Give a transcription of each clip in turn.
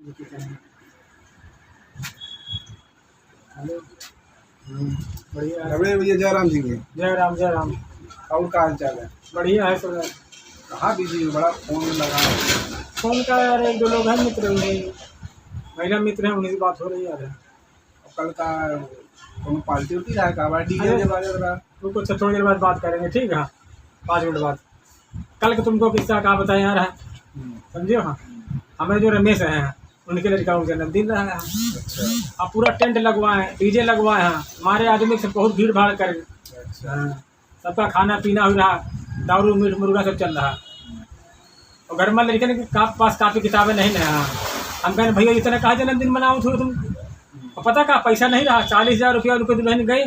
Hello. बढ़िया है। अरे भैया जयराम जी के जय राम जय राम। और का हाल चाल है? बढ़िया है सब। कहाँ बिजी हो? बड़ा फोन लगा है। फोन का यार एक दो लोग हैं मित्र, उन्हीं महिला मित्र हैं, उन्हीं से बात हो रही है यार। और कल का कौन पार्टी उठी रहा है का? डीजे अरे के बारे में रहा। तुमको अच्छा थोड़ी देर बाद बात करेंगे, ठीक है? 5 मिनट बाद। कल का तुमको किस्सा कहा बताएं यार है, समझे? हाँ, हमें जो रमेश हैं उनके लड़का का जन्मदिन रहा है। अच्छा अब पूरा टेंट लगवाए, डीजे लगवाए हैं, हमारे आदमी से बहुत भीड़ भाड़ कर। अच्छा। सबका खाना पीना हो रहा, दारू मीट मुर्गा सब चल रहा। और घर में लड़के ने पास काफ़ी किताबें नहीं ना। हम कहें भैया इतना कहा जन्मदिन मनाओ थोड़ा तुम। और पता का पैसा नहीं रहा, 40,000 रुपया उनके दुल्हन गई।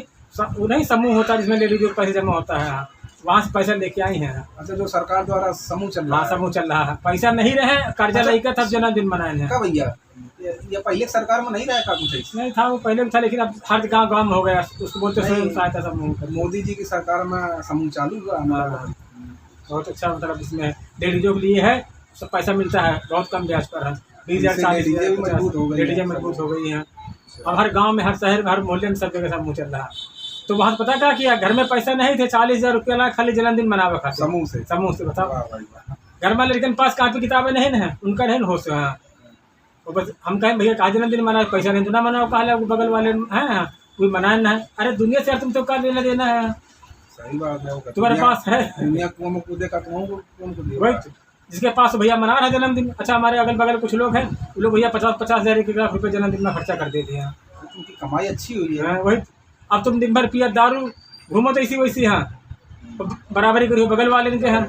वो नहीं समूह होता जिसमें लेडीज को पैसे जमा होता है, वहाँ से पैसा लेके आई हैं। अच्छा, जो सरकार द्वारा समूह चल रहा हाँ है। समूह चल रहा है, पैसा नहीं रहे, कर्जा अच्छा। लेकर तब जन्मदिन मनाए हैं। का भैया ये पहले सरकार में नहीं रहा का कुछ ऐसा? नहीं था, वो पहले भी था, लेकिन अब हर गाँव गाँव में हो गया, उसको बोलते नहीं। स्वयं सहायता समूह। मोदी जी की सरकार में समूह चालू हुआ हमारा। बहुत अच्छा, मतलब इसमें लेडीजों के लिए है, सब पैसा मिलता है, बहुत कम ब्याज पर है। 20,000 लेडीजें भी मजबूत हो गई हैं। लेडीजें मजबूत हो गई हैं। अब हर गांव में, हर शहर में, हर मोहल्ले में सब जगह समूह चल रहा है। तो वहाँ से पता क्या किया, घर में पैसा नहीं थे, 40,000 रुपया ला खाली जन्मदिन मनावे खातिर समूह से बताओ। वाह भाई वाह। घर में लड़कन पास कापी किताबें नहीं है, उनका नहीं होश है। तो बस हम कहें भैया का जन्मदिन मनाए, पैसा नहीं तो ना मनाओ, कहा बगल वाले हैं कोई मनाए ना है। अरे दुनिया से यार तुम तो क्या लेना देना है, सही बात है। तुम्हारे पास है दुनिया कुआं में कूदे का कुआं को दिया। वही तो, जिसके पास भैया मना रहा है जन्मदिन। अच्छा हमारे अगल बगल कुछ लोग हैं, वो लोग भैया 50,000 1 लाख रुपये जन्मदिन में खर्चा कर देते हैं। उनकी कमाई अच्छी हुई है। वही अब तुम दिन भर पिया दारू, घूमो तो इसी वैसी। हाँ, बराबरी करियो बगल वाले के हैं,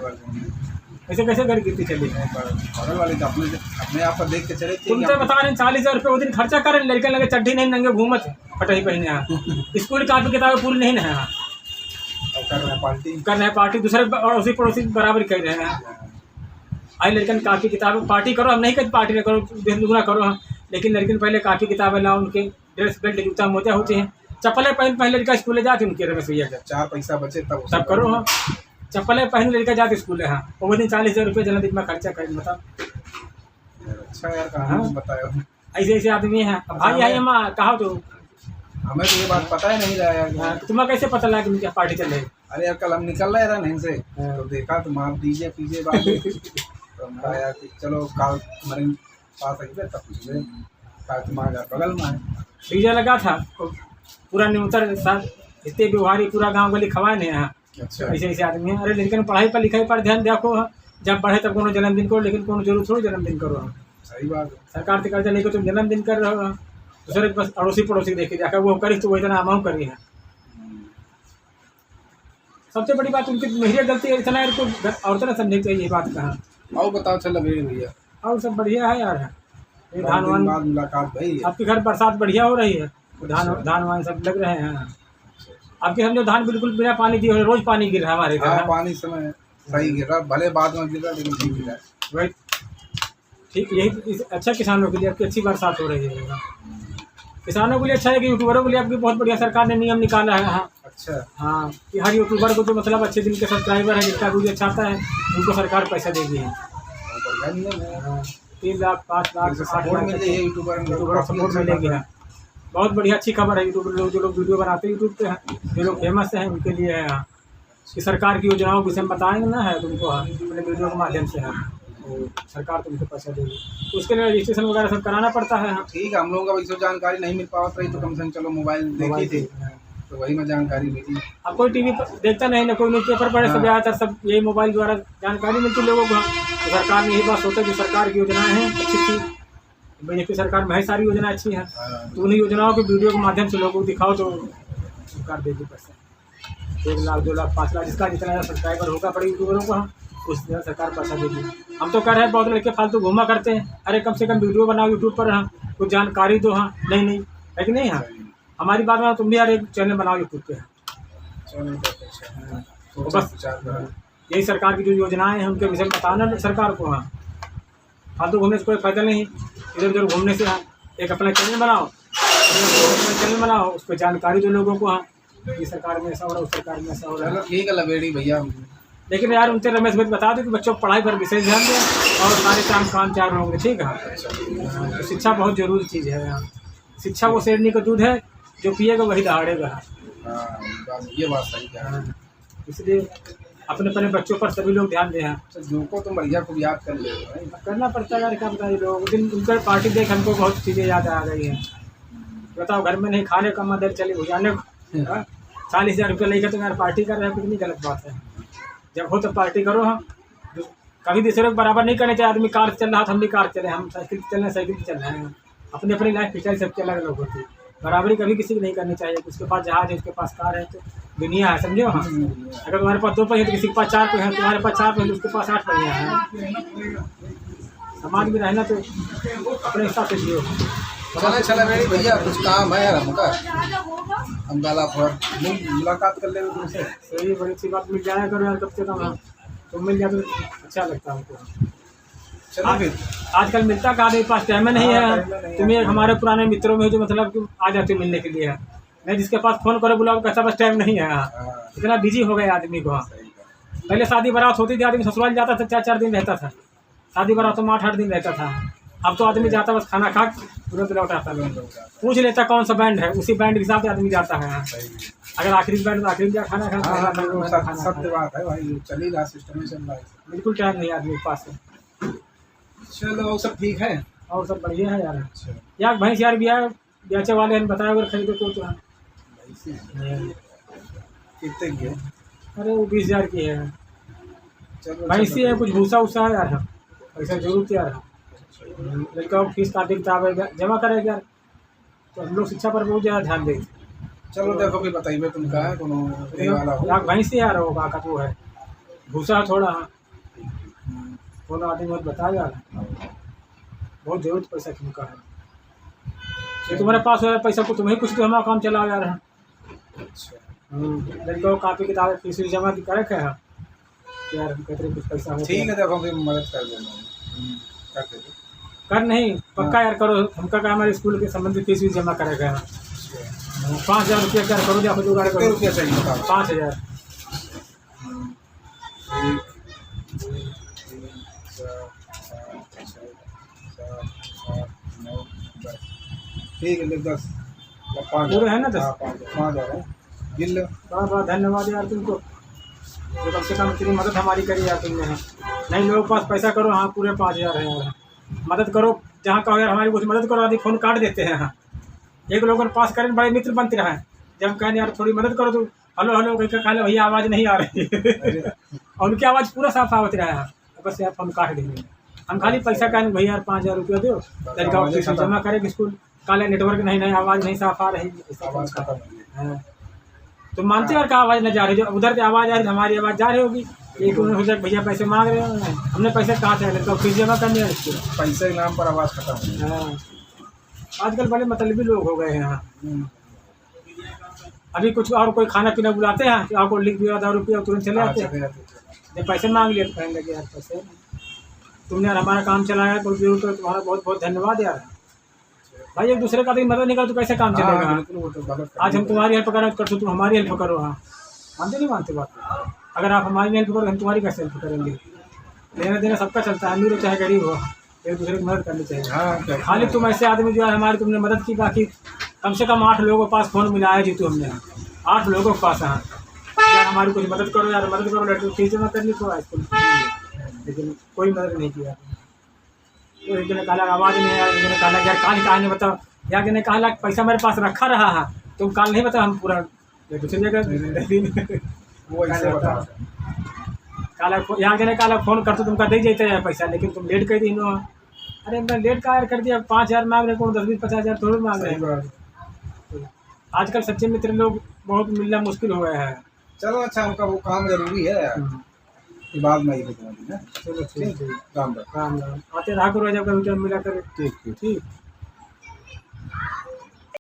ऐसे कैसे घर गिरती चली। बगल वाले तो अपने आप पर देख के चले। तुम तो बता रहे 40,000 रुपये वो दिन खर्चा करें, लड़के लगे चड्ढी नहीं नंगे घूमत फटही पहने। यहाँ स्कूल कापी किताबें पूरी नहीं है, कर रहे हैं पार्टी दूसरे अड़ोसी पड़ोसी बराबर कर रहे हैं। आई लड़कन कापी किताबें पार्टी करो, हम नहीं कहते पार्टी न करो, दुगना करो। हाँ, लेकिन लड़किन पहले कापी किताबें लाओ, उनके ड्रेस बेल्ट जूता मोजा होते हैं, चप्पलें पहन पहले लड़का स्कूल जाते उनके रमेश भैया के। 4 पैसा बचे तब करो। हाँ, चप्पलें पहन लड़का जाते स्कूल है। हाँ, वो दिन 40,000 रुपये जन्मदिन में खर्चा करें, बताओ। अच्छा यार, कहाँ बताया ऐसे ऐसे आदमी हैं। अब भाई है माँ कहा तो हमें तो ये बात पता ही नहीं रहा है। तुम्हें कैसे पता लगा कि उनकी पार्टी चल रही? अरे यार कल हम निकल रहे थे नहीं से, तो देखा तुम आप डीजे पीजे बात तो हमने यार कि चलो काल तुम्हारे पास आई तब पूछ ले तुम्हारे घर बगल में है। डीजे लगा था, पूरा न्यूतर इतने व्यवहारी पूरा गाँव गली खवाए नहीं यहाँ। अच्छा। ऐसे ऐसे आदमी हैं। अरे लेकिन पढ़ाई पर लिखाई पर ध्यान देखो, जब बढ़े तब कोनो जन्मदिन करो, लेकिन कोनो जरूर थोड़ी जन्मदिन करो। सही बात है। सरकार से कर्जा लेकर तुम जन्मदिन कर रहे हो, दूसरे बस अड़ोसी पड़ोसी देखे जाकर वो करी तो वो इतना अमाउंट करी है। सबसे बड़ी बात उनकी मेरी गलती है, इतना इनको और तरह समझनी चाहिए ये बात। कहाँ और बताओ चलो भैया। और सब बढ़िया है यार। ये बहुत धान दिन वान बाद मुलाकात भाई। आपके घर बरसात बढ़िया हो रही है, धान वान सब लग रहे हैं। आपके समझो धान बिल्कुल बिना पानी दिए, रोज पानी गिर रहा है हमारे हाँ, घर। पानी समय सही गिर रहा, भले बाद में गिर रहा लेकिन ठीक गिर रहा है। वही ठीक, यही अच्छा किसानों के लिए आपकी अच्छी बरसात हो रही है। किसानों के लिए अच्छा है कि यूट्यूबरों के लिए आपकी बहुत बढ़िया सरकार ने नियम निकाला है। हाँ अच्छा। हाँ, कि हर यूट्यूबर को जो मतलब अच्छे दिन के सब्सक्राइबर है, जिसका वीडियो अच्छा आता है, उनको सरकार पैसा देगी है। 3 लाख 5 लाख 8 लाख यूट्यूबर सपोर्ट मिलेगी है। बहुत बढ़िया अच्छी खबर है। यूट्यूबर लोग जो लोग वीडियो बनाते हैं यूट्यूब पे हैं, जो लोग फेमस हैं उनके लिए है। हाँ, कि सरकार की योजनाओं के विषय में बताएंगे ना है तुमको। हाँ, अपने वीडियो के माध्यम से है तो सरकार तुमको पैसा देगी। उसके लिए रजिस्ट्रेशन वगैरह सब कराना पड़ता है। हाँ, ठीक है, हम लोगों का वैसे जानकारी नहीं मिल पाता रही तो कम से कम चलो मोबाइल देखी थी तो वही में जानकारी मिली। अब कोई टीवी पर देखता नहीं ना, कोई न्यूज़पेपर पढ़े, सब ज़्यादातर सब यही मोबाइल द्वारा जानकारी मिलती लोगों को। तो सरकार में यही बात सोचा कि सरकार की योजनाएं हैं अच्छी थी, बीजेपी सरकार में है सारी योजना अच्छी है, तो उन्हीं योजनाओं के वीडियो के माध्यम से लोगों को दिखाओ तो सरकार देगी पैसा। 1 लाख 2 लाख 5 लाख जिसका जितना सब्सक्राइबर होगा बड़े यूट्यूबरों को, उस तरह सरकार पैसा देगी। हम तो कह रहे हैं बहुत लड़के फालतू घूमा करते हैं, अरे कम से कम वीडियो बनाओ यूट्यूब पर। हाँ, कुछ जानकारी दो। हाँ, नहीं है कि नहीं? हाँ, हमारी बात में तुम भी यार एक चैनल बनाओ यूट्यूब पे। तो बस यही सरकार की जो योजनाएं हैं उनके विषय में बताना सरकार को। हाँ, फालतू घूमने से कोई फायदा नहीं, इधर उधर घूमने से। हाँ, एक अपना चैनल बनाओ, उस पर जानकारी दो लोगों को। हाँ, ये सरकार में ऐसा हो रहा है, उस सरकार में ऐसा हो रहा है। ठीक है लवेड़ी भैया, लेकिन यार उनसे रमेश भाई बता दो कि बच्चों को पढ़ाई पर विशेष ध्यान दें और सारे काम चालू होंगे, ठीक है। हाँ, तो शिक्षा बहुत जरूरी चीज़ है यहाँ। शिक्षा वो शेरनी का दूध है, जो पिएगा वही दहाड़ेगा। ये बात सही है। इसलिए अपने अपने बच्चों पर सभी लोग ध्यान दें। अच्छा, जो को तो बढ़िया को याद कर ले करना पड़ता है यार, क्या बताइए लोग। दिन उनका पार्टी देख हमको बहुत चीज़ें याद आ गई हैं। बताओ, घर में नहीं खाने का मदर चले भुजाने 40,000 रुपये लेकर तो यार पार्टी कर रहे हैं, कितनी गलत बात है। जब हो तो पार्टी करो। हम कभी दूसरे को बराबर नहीं करने चाहिए। आदमी कार चल रहा था, हम भी कार चले, हम साइकिल चल रहे हैं, साइकिल चल रहे हैं। अपनी अपनी लाइफ स्टाइल सबके अलग अलग होती है। बराबरी कभी किसी की नहीं करनी चाहिए। उसके पास जहाज है, उसके पास कार है, तो दुनिया है, समझो। हाँ, अगर तुम्हारे पास 2 पहिए तो किसी के पास 4 पहिए हैं, तुम्हारे पास 4 पहिए तो उसके पास 8 पहिए हैं। समाज में रहना तो अपने हिसाब से जियो। चला मेरी भैया, कुछ काम है यार हमका, हम गाला पर मुलाकात कर लेंगे तुमसे। सही, बड़ी अच्छी बात। मिल जाया करो यार कब से कम। तो मिल जाए तो अच्छा लगता है हमको। आजकल मिलता कहाँ, मेरे पास टाइम नहीं है। तुम्हें हमारे पुराने मित्रों में जो मतलब कि आ जाते हो मिलने के लिए। मैं जिसके पास फ़ोन करो बुलाओ, कैसा बस टाइम नहीं है। इतना बिजी हो गया आदमी को। पहले शादी बारात होती थी, आदमी ससुराल जाता था, 4-4 दिन रहता था। शादी बारात में 8-8 दिन रहता था। अब तो आदमी जाता बस खाना खा तुरंत लौट आता है। पूछ लेता कौन सा बैंड है, उसी बैंड के हिसाब से आदमी जाता है। अगर आखिरी बैंड तो आखिरी खाना खा। सत्य बात है भाई, चल ही रहा सिस्टम में चल रहा है। बिल्कुल टाइम नहीं आदमी के पास है। चलो सब ठीक है और सब बढ़िया है यार। अच्छा यार, भैंस यार बेचे वाले हैं, बताया अगर खरीदे तो कितने की है? अरे वो 20,000 की है। भैंसी है, कुछ भूसा उसा है यार। पैसा जरूरत यार। लड़का फीस कापी किताब जमा करेगा यार, तो हम लोग शिक्षा पर बहुत ज़्यादा ध्यान देंगे। चलो देखो भी बताइए तुम कहा है यार भैंसी यार हो बाका वो है, भूसा थोड़ा थोड़ा आदमी बहुत बता यार। बहुत जरूरत पैसा तुमका है। ये तुम्हारे पास हो पैसा को तुम्हें कुछ तो हमारा काम चला यार। लड़कों कापी किताबें फीस जमा की करे है यार, कहते कुछ पैसा हो। ठीक है, देखो फिर मदद कर देना। कर नहीं पक्का यार करो। हमका क्या हमारे स्कूल के संबंधित फीस भी जमा करेगा। 5,000 रुपया क्या करो, या जुगाड़ करो। रुपया चाहिए 5,000। ठीक है, 10 पूरे है ना 10? 5,000 गिल। बहुत बहुत धन्यवाद यार तुमको, जो कम से कम इतनी मदद हमारी करी यार तुमने। नहीं लोगों के पास पैसा करो। हाँ पूरे 5,000 है यार। मदद करो जहाँ कहो यार, हमारी कुछ मदद करो। आदि फ़ोन काट देते हैं। हाँ एक लोगों के पास करें, बड़े मित्र बनते रहे। जब हम कहें यार थोड़ी मदद करो तो हेलो हेलो कहले भैया आवाज़ नहीं आ रही है। और उनकी आवाज़ पूरा साफ आवत रहा है, बस यार फ़ोन काट देंगे। हम खाली पैसा कहें भैया यार 5,000 रुपया दो, लड़का फीस जमा करें स्कूल। काले नेटवर्क नहीं आवाज़ नहीं साफ आ रही। हाँ तो मानते हो यार का आवाज़ नहीं जा रही, जो उधर की आवाज़ आ रही हमारी आवाज़ जा रही होगी। एक उन्होंने सोचा भैया पैसे मांग रहे हैं, हमने पैसे कहाँ से लड़का फीस जमा करने हैं। पैसे के नाम पर आवाज़ खत्म। हाँ आजकल बड़े मतलबी लोग हो गए हैं। हाँ अभी कुछ और कोई खाना पीना बुलाते हैं कि आपको लिख दिया 10 रुपया, तुरंत चले आते हैं। जब पैसे मांग लिए तो कहने लगे यार पैसे तुमने यार हमारा काम चलाया तो तुम्हारा बहुत बहुत धन्यवाद यार। भाई एक दूसरे का भी मदद नहीं करो तो कैसे काम चलेगा। आज हम तुम्हारी हेल्प करें तो तुम हमारी हेल्प करो। हाँ मानते नहीं मानते बात? अगर आप हमारी हेल्प करो हम तुम्हारी कैसे हेल्प करेंगे। लेना देना सबका चलता है, अमीर हो चाहे गरीब हो, एक दूसरे की मदद करनी चाहिए। हाँ खाली तुम ऐसे आदमी जो है हमारी तुमने मदद की, बाकी कम से कम 8 लोगों के पास फ़ोन मिलाया जी तुमने। 8 लोगों के पास। हाँ यार हमारी कुछ मदद करो यार, मदद करो। लड़के फीस जमा करनी तो स्कूल, लेकिन कोई मदद नहीं किया। तो एक ने कहा आवाज़ नहीं आया, एक ने कहा यार काल कहा नहीं बताओ, या कि ने कहा पैसा मेरे पास रखा रहा है तुम काल नहीं बताओ, हम पूरा दूसरी जगह वो ऐसे बता। काला यहाँ के ने कहा फ़ोन कर तो तुमका दे जाते हैं पैसा, लेकिन तुम लेट कर दी। अरे मैं लेट का कर दिया। 5,000 मांग रहे को 10-20-50,000 थोड़ी मांग रहे हैं। आजकल सच्चे मित्र लोग बहुत मिलना मुश्किल हो गया है। चलो अच्छा, उनका वो काम जरूरी है यार। बाद में ही चलो ठीक है, राम राम। आते रहा करो जब कभी मिला करे। ठीक।